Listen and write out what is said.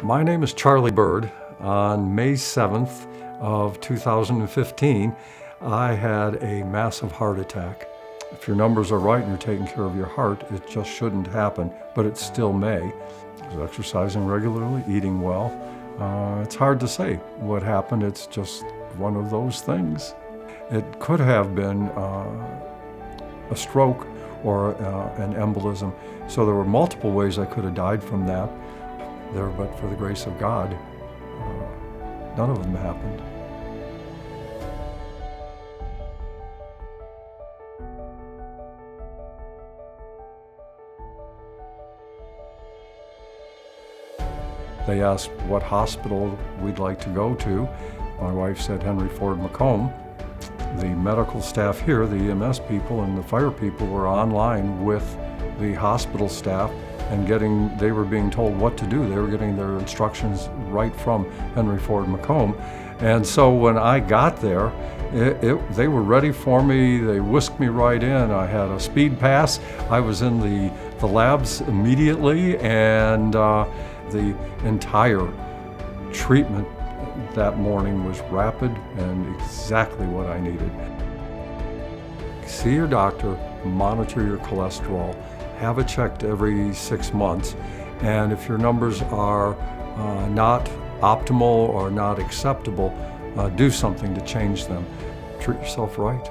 My name is Charlie Bird. On May 7th of 2015, I had a massive heart attack. If your numbers are right and you're taking care of your heart, it just shouldn't happen, but it still may. I was exercising regularly, eating well. It's hard to say what happened. It's just one of those things. It could have been a stroke or an embolism. So there were multiple ways I could have died from that. But for the grace of God, none of them happened. They asked what hospital we'd like to go to. My wife said Henry Ford Macomb. The medical staff here, the EMS people and the fire people, were online with the hospital staff and they were being told what to do. They were getting their instructions right from Henry Ford Macomb. And so when I got there, they were ready for me. They whisked me right in. I had a speed pass. I was in the labs immediately, and the entire treatment that morning was rapid and exactly what I needed. See your doctor, monitor your cholesterol, have it checked every 6 months, and if your numbers are not optimal or not acceptable, do something to change them. Treat yourself right.